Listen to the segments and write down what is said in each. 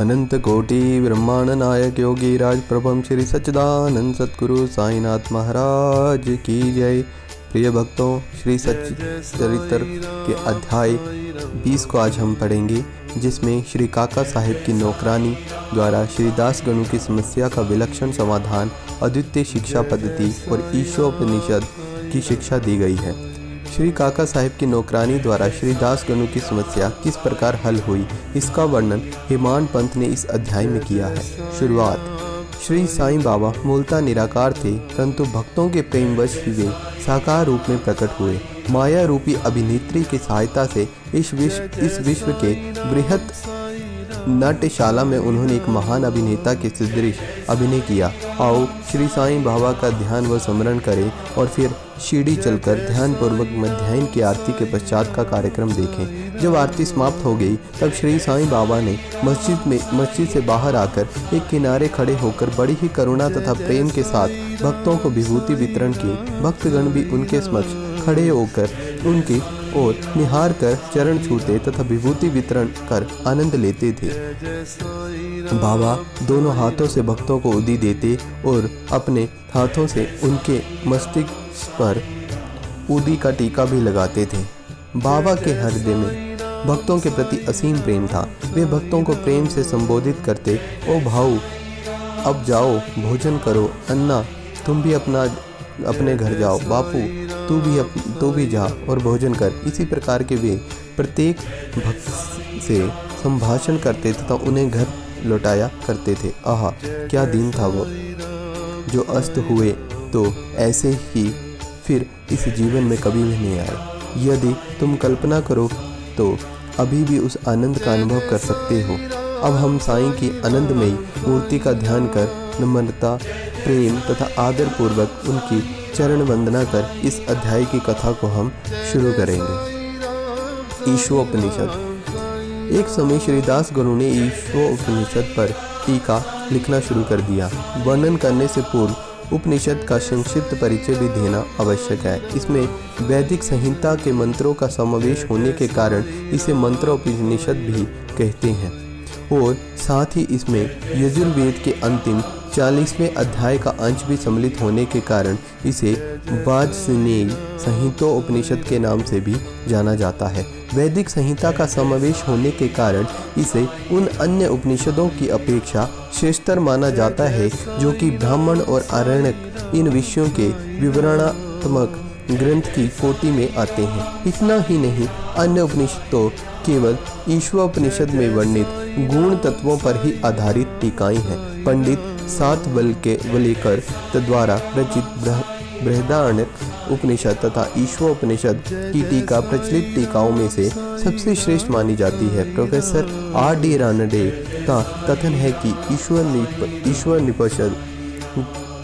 अनंत कोटि ब्रह्मांड नायक योगी राज प्रभम श्री सच्चिदानंद सतगुरु साईनाथ महाराज की जय। प्रिय भक्तों, श्री सच्चरित्र के अध्याय 20 को आज हम पढ़ेंगे, जिसमें श्री काका साहिब की नौकरानी द्वारा श्री दास गणु की समस्या का विलक्षण समाधान, अद्वितीय शिक्षा पद्धति और ईशोपनिषद की शिक्षा दी गई है। श्री काका साहिब की नौकरानी द्वारा श्री दास गणु की समस्या किस प्रकार हल हुई, इसका वर्णन हेमान पंत ने इस अध्याय में किया है। शुरुआत। श्री साईं बाबा मूलतः निराकार थे, परंतु भक्तों के प्रेमवश ही वे साकार रूप में प्रकट हुए। माया रूपी अभिनेत्री की सहायता से इस विश्व के बृहत नाट्यशाला में उन्होंने एक महान अभिनेता के सदृश अभिनय किया। आओ श्री साईं बाबा का ध्यान व स्मरण करें और फिर सीढ़ी चलकर ध्यानपूर्वक मध्याह्न की आरती के पश्चात का कार्यक्रम देखें। जब आरती समाप्त हो गई, तब श्री साईं बाबा ने मस्जिद से बाहर आकर एक किनारे खड़े होकर बड़ी ही करुणा तथा प्रेम के साथ भक्तों को विभूति वितरण की। भक्तगण भी उनके समक्ष खड़े होकर उनकी और निहार कर चरण छूते तथा विभूति वितरण कर आनंद लेते थे। बाबा दोनों हाथों से भक्तों को उदी देते और अपने हाथों से उनके मस्तिष्क पर उदी का टीका भी लगाते थे। बाबा के हृदय में भक्तों के प्रति असीम प्रेम था। वे भक्तों को प्रेम से संबोधित करते, ओ भाऊ, अब जाओ भोजन करो। अन्ना, तुम भी अपने घर जाओ। बापू, तू भी जा और भोजन कर। इसी प्रकार के वे प्रत्येक भक्त से संभाषण करते तथा उन्हें घर लौटाया करते थे। आहा, क्या दिन था वो, जो अस्त हुए तो ऐसे ही फिर इस जीवन में कभी भी नहीं आए। यदि तुम कल्पना करो तो अभी भी उस आनंद का अनुभव कर सकते हो। अब हम साईं की आनंदमयी मूर्ति का ध्यान कर नम्रता, प्रेम तथा आदर पूर्वक उनकी चरण वंदना कर इस अध्याय की कथा को हम शुरू करेंगे। ईशोपनिषद। एक समय श्री दास गणु ने ईशोपनिषद पर टीका लिखना शुरू कर दिया। वर्णन करने से पूर्व उपनिषद का संक्षिप्त परिचय भी देना आवश्यक है। इसमें वैदिक संहिता के मंत्रों का समावेश होने के कारण इसे मंत्रोपनिषद भी कहते हैं, और साथ ही इसमें यजुर्वेद के अंतिम 40वें अध्याय का अंश भी सम्मिलित होने के कारण इसे वाजस्नेयी संहितोपनिषद के नाम से भी जाना जाता है। वैदिक संहिता का समावेश होने के कारण इसे उन अन्य उपनिषदों की अपेक्षा श्रेष्ठतर माना जाता है, जो कि ब्राह्मण और आरण्यक इन विषयों के विवरणात्मक ग्रंथ की कोटि में आते हैं। इतना ही नहीं, अन्य उपनिषद तो केवल ईशोपनिषद में वर्णित गुण तत्वों पर ही आधारित टीकाएं हैं। पंडित सातवलेकर द्वारा रचित बृहदारण्यक उपनिषद तथा ईशोपनिषद की टीका प्रचलित टीकाओं में से सबसे श्रेष्ठ मानी जाती है। Professor R.D. रानडे का कथन है कि ईशोपनिषद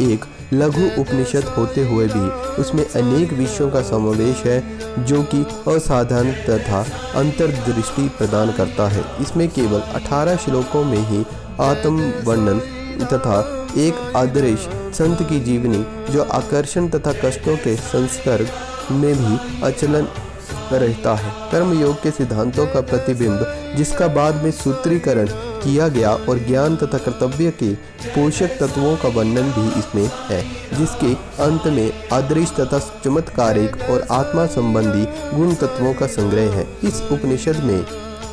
एक लघु उपनिषद होते हुए भी उसमें अनेक विषयों का समावेश है, जो कि असाधारण तथा अंतर्दृष्टि प्रदान करता है। इसमें केवल 18 श्लोकों में ही आत्म वर्णन तथा एक आदर्श संत की जीवनी, जो आकर्षण तथा कष्टों के संस्पर्श में भी अचलन रहता है, कर्मयोग के सिद्धांतों का प्रतिबिंब, जिसका बाद में सूत्रीकरण किया गया, और ज्ञान तथा कर्तव्य के पोषक तत्वों का वर्णन भी इसमें है, जिसके अंत में आदर्श तथा चमत्कारिक और आत्मा संबंधी गुण तत्वों का संग्रह है।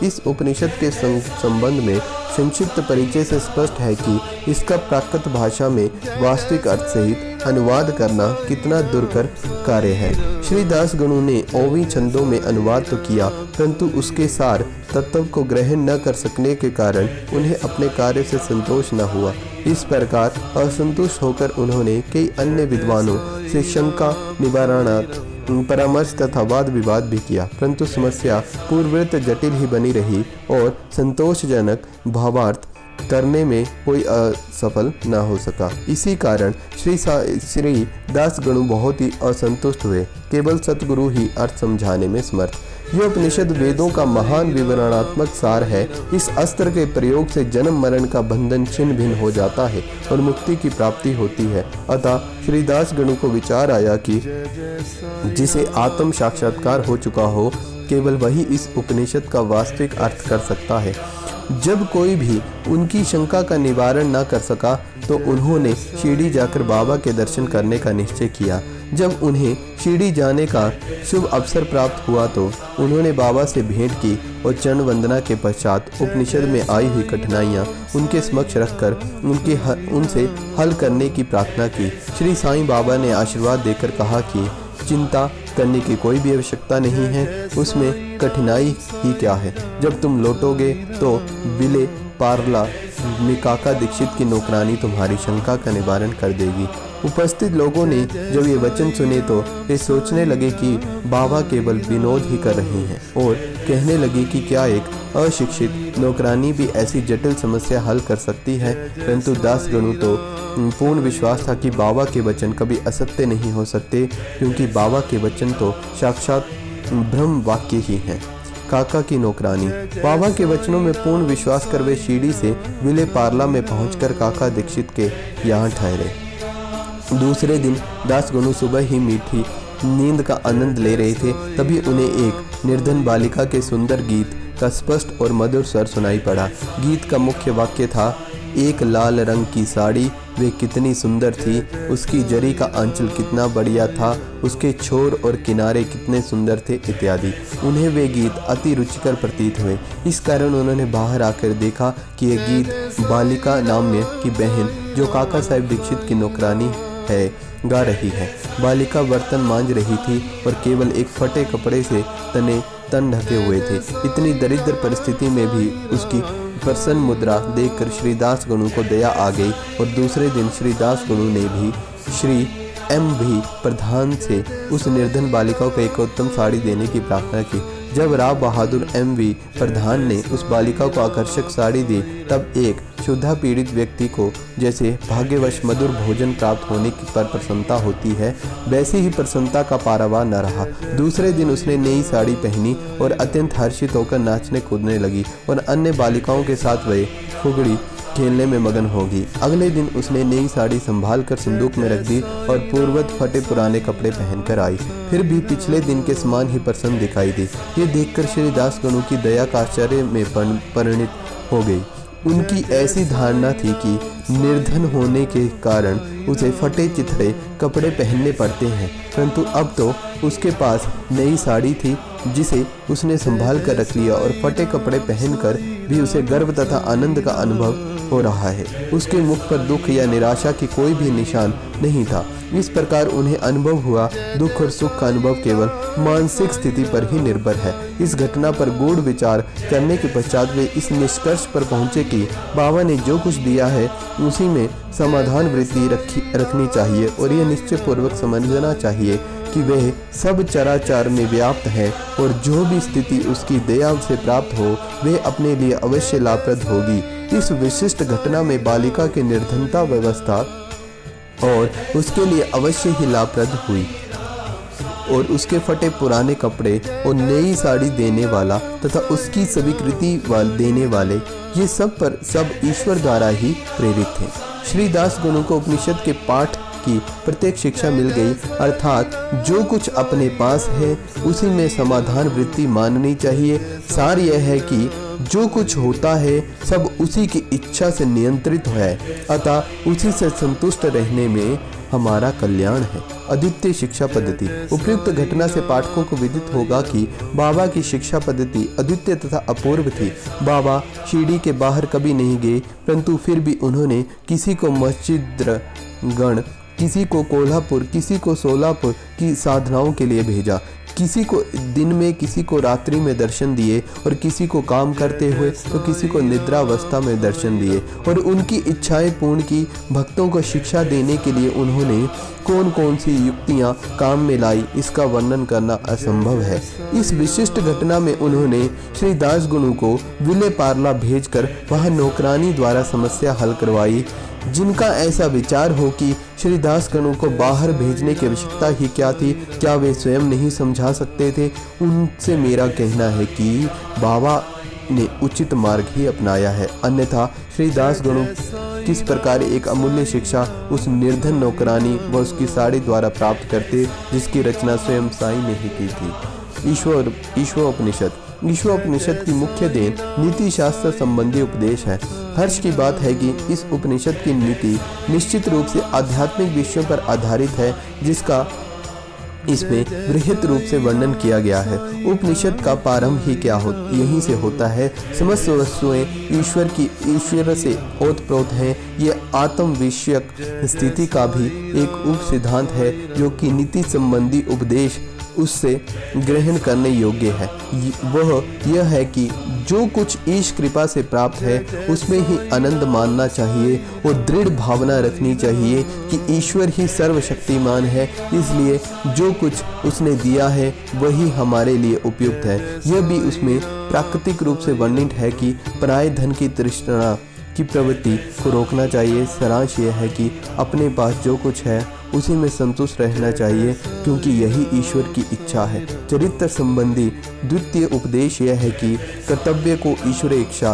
इस उपनिषद के संबंध में संक्षिप्त परिचय से स्पष्ट है कि इसका प्राकृत भाषा में वास्तविक अर्थ सहित अनुवाद करना कितना दुर्कर कार्य है। श्री दास गणु ने 9 छंदों में अनुवाद तो किया, परंतु उसके सार तत्व को ग्रहण न कर सकने के कारण उन्हें अपने कार्य से संतोष न हुआ। इस प्रकार असंतुष्ट होकर उन्होंने कई अन्य विद्वानों से शंका निवारणार्थ परामर्श तथा वाद विवाद भी किया, परंतु समस्या पूर्ववत जटिल ही बनी रही और संतोषजनक भावार्थ करने में कोई असफल न हो सका। इसी कारण श्री दास गणु बहुत ही असंतुष्ट हुए। केवल सतगुरु ही अर्थ समझाने में समर्थ। यह उपनिषद वेदों का महान विवरणात्मक सार है। इस अस्त्र के प्रयोग से जन्म मरण का बंधन छिन्न भिन्न हो जाता है और मुक्ति की प्राप्ति होती है। अतः श्री दास गणु को विचार आया कि जिसे आत्म साक्षात्कार हो चुका हो, केवल वही इस उपनिषद का वास्तविक अर्थ कर सकता है। जब कोई भी उनकी शंका का निवारण न कर सका तो उन्होंने शिरडी जाकर बाबा के दर्शन करने का निश्चय किया। जब उन्हें शिरडी जाने का शुभ अवसर प्राप्त हुआ तो उन्होंने बाबा से भेंट की और चरण वंदना के पश्चात उपनिषद में आई हुई कठिनाइयाँ उनके समक्ष रखकर उनसे हल करने की प्रार्थना की। श्री साईं बाबा ने आशीर्वाद देकर कहा कि चिंता करने की कोई भी आवश्यकता नहीं है, उसमें कठिनाई ही क्या है। जब तुम लौटोगे तो विले पार्ला में काका दीक्षित की नौकरानी तुम्हारी शंका का निवारण कर देगी। उपस्थित लोगों ने जब ये वचन सुने तो वे सोचने लगे कि बाबा केवल विनोद ही कर रहे हैं और कहने लगे कि क्या एक अशिक्षित नौकरानी भी ऐसी जटिल समस्या हल कर सकती है। परंतु दासगणों तो पूर्ण विश्वास था कि बाबा के वचन कभी असत्य नहीं हो सकते, क्योंकि बाबा के वचन तो साक्षात ब्रह्म वाक्य ही हैं। काका की नौकरानी। बाबा के वचनों में पूर्ण विश्वास कर वे शिरडी से विले पार्ला में पहुंचकर काका दीक्षित के यहाँ ठहरे। दूसरे दिन दासगणु सुबह ही मीठी नींद का आनंद ले रहे थे, तभी उन्हें एक निर्धन बालिका के सुंदर गीत का स्पष्ट और मधुर स्वर सुनाई पड़ा। गीत का मुख्य वाक्य था, एक लाल रंग की साड़ी वे कितनी सुंदर थी, उसकी जरी का आंचल कितना बढ़िया था, उसके छोर और किनारे कितने सुंदर थे इत्यादि। उन्हें वे गीत अति रुचिकर प्रतीत हुए। इस कारण उन्होंने बाहर आकर देखा कि यह गीत बालिका नाम्य की बहन, जो काका साहब दीक्षित की नौकरानी है, गा रही है। बालिका बर्तन मांज रही थी और केवल एक फटे कपड़े से तन ढके हुए थे। इतनी दरिद्र परिस्थिति में भी उसकी प्रसन्न मुद्रा देखकर श्री दासगणु को दया आ गई और दूसरे दिन श्री दासगणु ने भी श्री M.V. प्रधान से उस निर्धन बालिका को एक उत्तम साड़ी देने की प्रार्थना की। जब राव बहादुर M.V. प्रधान ने उस बालिका को आकर्षक साड़ी दी, तब एक क्षुधा पीड़ित व्यक्ति को जैसे भाग्यवश मधुर भोजन प्राप्त होने की पर प्रसन्नता होती है, वैसे ही प्रसन्नता का पारावार न रहा। दूसरे दिन उसने नई साड़ी पहनी और अत्यंत हर्षित होकर नाचने कूदने लगी और अन्य बालिकाओं के साथ वह फुगड़ी खेलने में मगन होगी। अगले दिन उसने नई साड़ी संभाल कर संदूक में रख दी और पूर्ववत फटे पुराने कपड़े पहनकर आई, फिर भी पिछले दिन के समान ही प्रसन्न दिखाई दी। ये देखकर श्री दासगणु की दया का आश्चर्य में परिणित हो गई। उनकी ऐसी धारणा थी कि निर्धन होने के कारण उसे फटे चिथड़े कपड़े पहनने पड़ते हैं, परंतु अब तो उसके पास नई साड़ी थी जिसे उसने संभाल कर रख लिया और फटे कपड़े पहनकर भी उसे गर्व तथा आनंद का अनुभव हो रहा है। उसके मुख पर दुख या निराशा की कोई भी निशान नहीं था। इस प्रकार उन्हें अनुभव हुआ, दुख और सुख का अनुभव केवल मानसिक स्थिति पर ही निर्भर है। इस घटना पर गूढ़ विचार करने के पश्चात वे इस निष्कर्ष पर पहुंचे कि बाबा ने जो कुछ दिया है उसी में समाधान वृत्ति रखनी चाहिए और यह निश्चय पूर्वक समझना चाहिए कि वह सब चराचर में व्याप्त है और जो भी स्थिति उसकी दया से प्राप्त हो वह अपने लिए अवश्य लाभप्रद होगी। इस विशिष्ट घटना में बालिका की निर्धनता व्यवस्था और उसके लिए अवश्य ही लाभप्रद हुई और उसके फटे पुराने कपड़े और नई साड़ी देने वाला तथा उसकी स्वीकृति देने वाले, ये सब पर सब ईश्वर द्वारा ही प्रेरित थे। श्री दासगणु को उपनिषद के पाठ की प्रत्येक शिक्षा मिल गई, अर्थात जो कुछ अपने पास है उसी में समाधान वृत्ति माननी चाहिए। सार यह है कि जो कुछ होता है सब उसी की इच्छा से नियंत्रित है, अतः उसी से संतुष्ट रहने में हमारा कल्याण है। अद्वितीय शिक्षा पद्धति। उपयुक्त घटना से पाठकों को विदित होगा कि बाबा की शिक्षा पद्धति अद्वितीय तथा अपूर्व थी। बाबा शिरडी के बाहर कभी नहीं गए, परंतु फिर भी उन्होंने किसी को मस्जिदगण, किसी को कोल्हापुर, किसी को सोलापुर की साधनाओं के लिए भेजा। किसी को दिन में, किसी को रात्रि में दर्शन दिए और किसी को काम करते हुए तो किसी को निद्रावस्था में दर्शन दिए और उनकी इच्छाएं पूर्ण की। भक्तों को शिक्षा देने के लिए उन्होंने कौन कौन सी युक्तियां काम में लाई, इसका वर्णन करना असंभव है। इस विशिष्ट घटना में उन्होंने श्री दासगणु को विले पार्ला भेजकर वहां नौकरानी द्वारा समस्या हल करवाई। जिनका ऐसा विचार हो कि श्री दासगणु को बाहर भेजने की आवश्यकता ही क्या थी, क्या वे स्वयं नहीं समझा सकते थे, उनसे मेरा कहना है कि बाबा ने उचित मार्ग ही अपनाया है। अन्यथा श्री दासगणु किस प्रकार एक अमूल्य शिक्षा उस निर्धन नौकरानी व उसकी साड़ी द्वारा प्राप्त करते, जिसकी रचना स्वयं साईं ने ही की थी। ईश्वर उपनिषद। ईश्वरोपनिषद की मुख्य देन नीति शास्त्र संबंधी उपदेश है। हर्ष की बात है कि इस उपनिषद की नीति निश्चित रूप से आध्यात्मिक विषयों पर आधारित है, जिसका इसमें बृहत रूप से वर्णन किया गया है। उपनिषद का प्रारंभ ही क्या यहीं से होता है। समस्त वस्तुएं ईश्वर से ओतप्रोत हैं। ये आत्म विषयक स्थिति का भी एक उप सिद्धांत है, जो कि नीति संबंधी उपदेश उससे ग्रहण करने योग्य है। वह यह है कि जो कुछ ईश कृपा से प्राप्त है उसमें ही आनंद मानना चाहिए और दृढ़ भावना रखनी चाहिए कि ईश्वर ही सर्वशक्तिमान है, इसलिए जो कुछ उसने दिया है वही हमारे लिए उपयुक्त है। यह भी उसमें प्राकृतिक रूप से वर्णित है कि पराये धन की तृष्णा की प्रवृत्ति को रोकना चाहिए। सारांश यह है कि अपने पास जो कुछ है उसी में संतुष्ट रहना चाहिए, क्योंकि यही ईश्वर की इच्छा है। चरित्र संबंधी द्वितीय उपदेश यह है कि कर्तव्य को ईश्वर इच्छा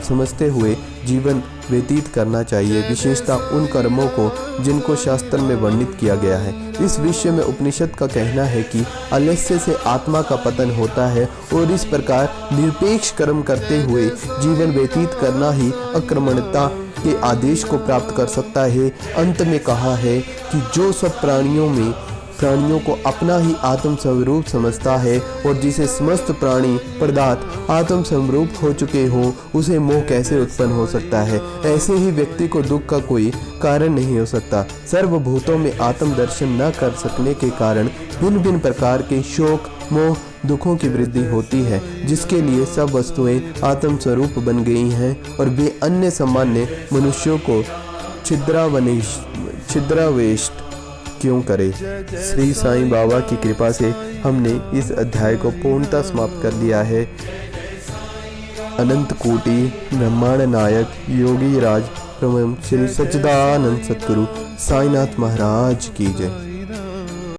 समझते हुए जीवन व्यतीत करना चाहिए, विशेषता उन कर्मों को जिनको शास्त्र में वर्णित किया गया है। इस विषय में उपनिषद का कहना है कि आलस्य से आत्मा का पतन होता है और इस प्रकार निरपेक्ष कर्म करते हुए जीवन व्यतीत करना ही अक्रमणता के आदेश को प्राप्त कर सकता है। अंत में कहा है कि जो सब प्राणियों को अपना ही आत्म स्वरूप समझता है और जिसे समस्त प्राणी पदार्थ आत्म स्वरूप हो चुके हों, उसे मोह कैसे उत्पन्न हो सकता है। ऐसे ही व्यक्ति को दुख का कोई कारण नहीं हो सकता। सर्वभूतों में आत्म दर्शन न कर सकने के कारण भिन्न भिन्न प्रकार के शोक, मोह, दुखों की वृद्धि होती है, जिसके लिए सब वस्तुएं आत्म स्वरूप बन गई हैं और वे अन्य सामान्य मनुष्यों को छिद्रावेश क्यों करे। श्री साईं बाबा की कृपा से हमने इस अध्याय को पूर्णतः समाप्त कर दिया है। अनंत कोटि ब्रह्मांड नायक योगी राज प्रभु श्री सच्चिदानंद सद्गुरु साईनाथ महाराज की जय।